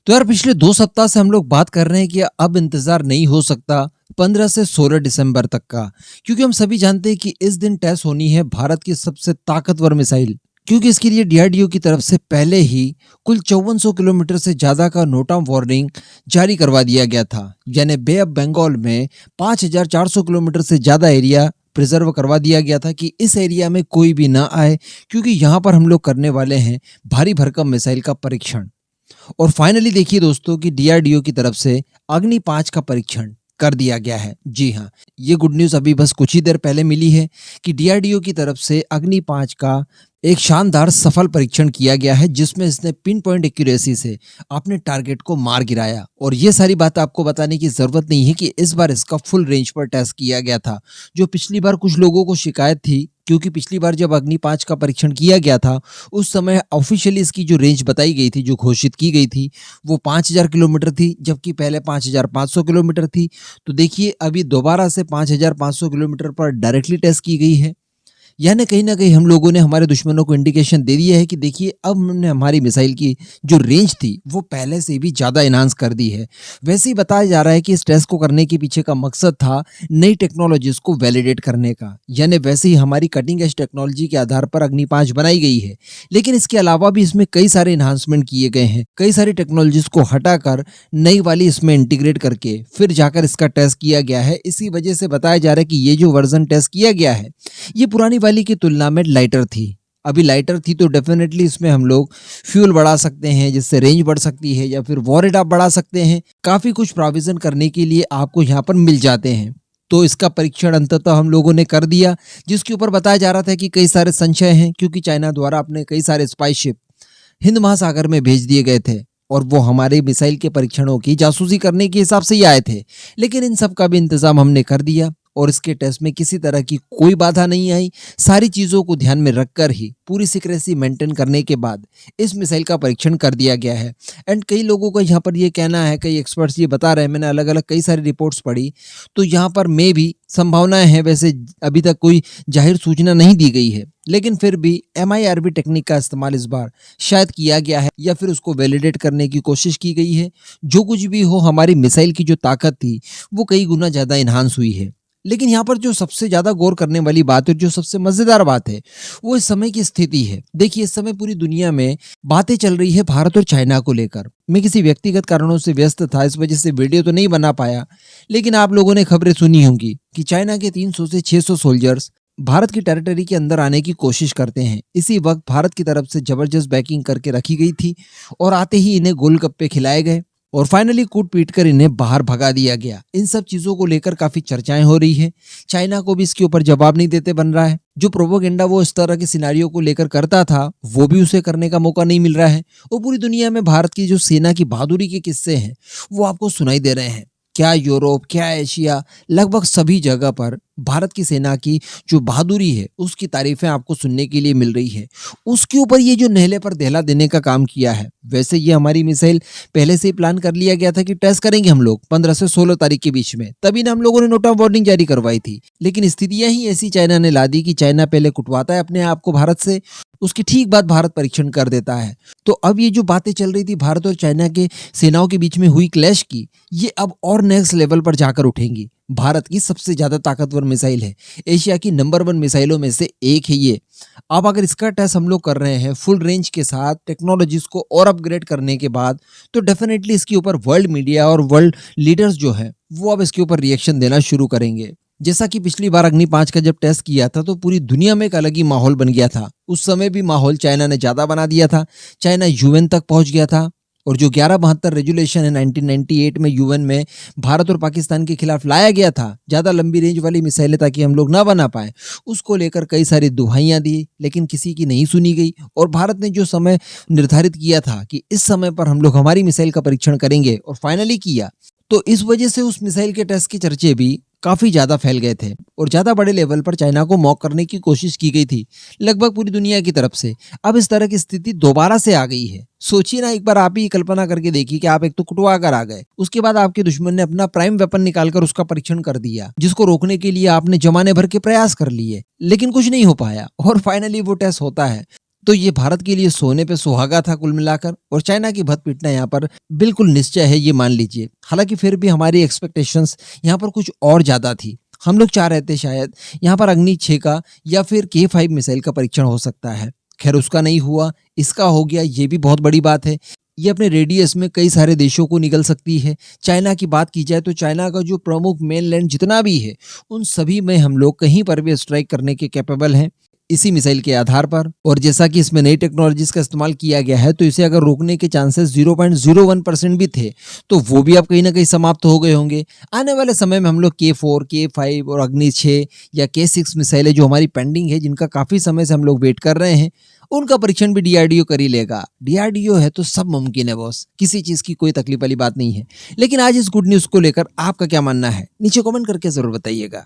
तो यार पिछले 2 सप्ताह से हम लोग बात कर रहे हैं कि अब इंतजार नहीं हो सकता 15 से 16 दिसंबर तक का। क्योंकि हम सभी जानते हैं कि इस दिन टेस्ट होनी है भारत की सबसे ताकतवर मिसाइल। क्योंकि इसके लिए डीआरडीओ की तरफ से पहले ही कुल 5400 किलोमीटर से ज्यादा का नोट ऑफ वार्निंग जारी करवा दिया गया था। यानी बे ऑफ बंगाल में 5400 किलोमीटर से ज्यादा एरिया प्रिजर्व करवा दिया गया था कि इस एरिया में कोई भी ना आए, क्योंकि यहाँ पर हम लोग करने वाले हैं भारी भरकम मिसाइल का परीक्षण। और फाइनली देखिए दोस्तों कि डीआरडीओ की तरफ से अग्नि 5 का परीक्षण कर दिया गया है। जी हाँ, ये गुड न्यूज़ अभी बस कुछ ही देर पहले मिली है कि डीआरडीओ की तरफ से अग्नि 5 का एक शानदार सफल परीक्षण किया गया है, जिसमें इसने पिन पॉइंट एक्यूरेसी से अपने टारगेट को मार गिराया। और ये सारी बात आपको बताने की जरूरत नहीं है कि इस बार इसका फुल रेंज पर टेस्ट किया गया था। जो पिछली बार कुछ लोगों को शिकायत थी, क्योंकि पिछली बार जब अग्नि 5 का परीक्षण किया गया था उस समय ऑफिशियली इसकी जो रेंज बताई गई थी, जो घोषित की गई थी, वो 5000 किलोमीटर थी, जबकि पहले 5500 किलोमीटर थी। तो देखिए अभी दोबारा से 5500 किलोमीटर पर डायरेक्टली टेस्ट की गई है। यानी कहीं ना कहीं हम लोगों ने हमारे दुश्मनों को इंडिकेशन दे दिया है कि देखिए अब हमने हमारी मिसाइल की जो रेंज थी वो पहले से भी ज़्यादा इन्हांस कर दी है। वैसे ही बताया जा रहा है कि इस टेस्ट को करने के पीछे का मकसद था नई टेक्नोलॉजीज को वैलिडेट करने का। यानी वैसे ही हमारी कटिंग एज टेक्नोलॉजी के आधार पर अग्नि 5 बनाई गई है, लेकिन इसके अलावा भी इसमें कई सारे इन्हांसमेंट किए गए हैं। कई सारी टेक्नोलॉजीज को हटाकर नई वाली इसमें इंटीग्रेट करके फिर जाकर इसका टेस्ट किया गया है। इसी वजह से बताया जा रहा है कि ये जो वर्जन टेस्ट किया गया है ये पुरानी वाली की तुलना में लाइटर थी। अभी लाइटर थी तो डेफिनेटली इसमें हम लोग फ्यूल बढ़ा सकते हैं, जिससे रेंज बढ़ सकती है, या फिर वॉरेट आप बढ़ा सकते हैं। काफी कुछ प्रोविजन करने के लिए आपको यहाँ पर मिल जाते हैं। तो इसका परीक्षण अंततः हम लोगों ने कर दिया, जिसके ऊपर बताया जा रहा था कि कई सारे संशय हैं, क्योंकि चाइना द्वारा अपने कई सारे स्पाई शिप हिंद महासागर में भेज दिए गए थे और वो हमारे मिसाइल के परीक्षणों की जासूसी करने के हिसाब से ही आए थे। लेकिन इन सब का भी इंतजाम हमने कर दिया और इसके टेस्ट में किसी तरह की कोई बाधा नहीं आई। सारी चीज़ों को ध्यान में रखकर ही पूरी सिक्रेसी मेंटेन करने के बाद इस मिसाइल का परीक्षण कर दिया गया है। एंड कई लोगों का यहाँ पर ये कहना है, कई एक्सपर्ट्स ये बता रहे हैं, मैंने अलग अलग कई सारी रिपोर्ट्स पढ़ी, तो यहाँ पर मे भी संभावनाएं हैं। वैसे अभी तक कोई जाहिर सूचना नहीं दी गई है, लेकिन फिर भी MIRV टेक्निक का इस्तेमाल इस बार शायद किया गया है, या फिर उसको वैलिडेट करने की कोशिश की गई है। जो कुछ भी हो, हमारी मिसाइल की जो ताकत थी वो कई गुना ज़्यादा इन्हांस हुई है। लेकिन यहाँ पर जो सबसे ज्यादा गौर करने वाली बात है, जो सबसे मजेदार बात है, वो इस समय की स्थिति है। देखिए इस समय पूरी दुनिया में बातें चल रही है भारत और चाइना को लेकर। मैं किसी व्यक्तिगत कारणों से व्यस्त था, इस वजह से वीडियो तो नहीं बना पाया, लेकिन आप लोगों ने खबरें सुनी होंगी कि चाइना के 300 से 600 सोल्जर्स भारत की टेरिटरी के अंदर आने की कोशिश करते हैं। इसी वक्त भारत की तरफ से जबरदस्त बैकिंग करके रखी गई थी और आते ही इन्हें गोलगप्पे खिलाए गए और फाइनली कूट पीट कर इन्हें बाहर भगा दिया गया। इन सब चीजों को लेकर काफी चर्चाएं हो रही है। चाइना को भी इसके ऊपर जवाब नहीं देते बन रहा है। जो प्रोपोगेंडा वो इस तरह के सिनारियों को लेकर करता था, वो भी उसे करने का मौका नहीं मिल रहा है। और पूरी दुनिया में भारत की जो सेना की बहादुरी के किस्से हैं वो आपको सुनाई दे रहे हैं। क्या यूरोप, क्या एशिया, लगभग सभी जगह पर भारत की सेना की जो बहादुरी है उसकी तारीफें आपको सुनने के लिए मिल रही है। उसके ऊपर ये जो नहले पर दहला देने का काम किया है, वैसे ये हमारी मिसाइल पहले से ही प्लान कर लिया गया था कि टेस्ट करेंगे हम लोग 15 से 16 तारीख के बीच में, तभी ना हम लोगों ने नोट ऑफ वार्निंग जारी करवाई थी। लेकिन स्थितियां ही ऐसी चाइना ने ला दी कि चाइना पहले कुटवाता है अपने आप को भारत से, उसके ठीक बाद भारत परीक्षण कर देता है। तो अब ये जो बातें चल रही थी भारत और चाइना के सेनाओं के बीच में हुई क्लैश की, ये अब और नेक्स्ट लेवल पर जाकर उठेंगी। भारत की सबसे ज्यादा ताकतवर मिसाइल है, एशिया की नंबर 1 मिसाइलों में से एक है ये। अब अगर इसका टेस्ट हम लोग कर रहे हैं फुल रेंज के साथ, टेक्नोलॉजीज को और अपग्रेड करने के बाद, तो डेफिनेटली इसके ऊपर वर्ल्ड मीडिया और वर्ल्ड लीडर्स जो है वो अब इसके ऊपर रिएक्शन देना शुरू करेंगे। जैसा कि पिछली बार अग्नि 5 का जब टेस्ट किया था तो पूरी दुनिया में एक अलग ही माहौल बन गया था। उस समय भी माहौल चाइना ने ज्यादा बना दिया था। चाइना UN तक पहुंच गया था और जो 1172 रेजुलेशन है 1998 में UN में भारत और पाकिस्तान के खिलाफ लाया गया था, ज़्यादा लंबी रेंज वाली मिसाइलें ताकि हम लोग ना बना पाए, उसको लेकर कई सारी दुहाइयाँ दी, लेकिन किसी की नहीं सुनी गई। और भारत ने जो समय निर्धारित किया था कि इस समय पर हम लोग हमारी मिसाइल का परीक्षण करेंगे और फाइनली किया, तो इस वजह से उस मिसाइल के टेस्ट के चर्चे भी काफी ज्यादा फैल गए थे और ज्यादा बड़े लेवल पर चाइना को मॉक करने की कोशिश की गई थी लगभग पूरी दुनिया की तरफ से। अब इस तरह की स्थिति दोबारा से आ गई है। सोचिए ना, एक बार आप ही कल्पना करके देखिए कि आप एक तो कुटवा कर आ गए, उसके बाद आपके दुश्मन ने अपना प्राइम वेपन निकालकर उसका परीक्षण कर दिया, जिसको रोकने के लिए आपने जमाने भर के प्रयास कर लिए, लेकिन कुछ नहीं हो पाया और फाइनली वो टेस्ट होता है। तो ये भारत के लिए सोने पे सुहागा था कुल मिलाकर, और चाइना की भत पीटना यहाँ पर बिल्कुल निश्चय है, ये मान लीजिए। हालांकि फिर भी हमारी एक्सपेक्टेशंस यहाँ पर कुछ और ज्यादा थी। हम लोग चाह रहे थे शायद यहाँ पर अग्नि 6 का या फिर K5 मिसाइल का परीक्षण हो सकता है। खैर उसका नहीं हुआ, इसका हो गया, ये भी बहुत बड़ी बात है। ये अपने रेडियस में कई सारे देशों को निगल सकती है। चाइना की बात की जाए तो चाइना का जो प्रमुख मेनलैंड जितना भी है, उन सभी में हम लोग कहीं पर भी स्ट्राइक करने के कैपेबल हैं इसी मिसाइल के आधार पर। और जैसा कि इसमें नई टेक्नोलॉजीज का इस्तेमाल किया गया है, तो इसे अगर रोकने के चांसेस 0.01% भी थे, तो वो भी अब कहीं ना कहीं समाप्त हो गए होंगे। आने वाले समय में हम लोग K4, K5 और अग्नि 6 या K6 मिसाइलें जो हमारी पेंडिंग है, जिनका काफी समय से हम लोग वेट कर रहे हैं, उनका परीक्षण भी DRDO कर ही लेगा। DRDO है तो सब मुमकिन है बॉस, किसी चीज की कोई तकलीफ वाली बात नहीं है। लेकिन आज इस गुड न्यूज को लेकर आपका क्या मानना है, नीचे कमेंट करके जरूर बताइएगा।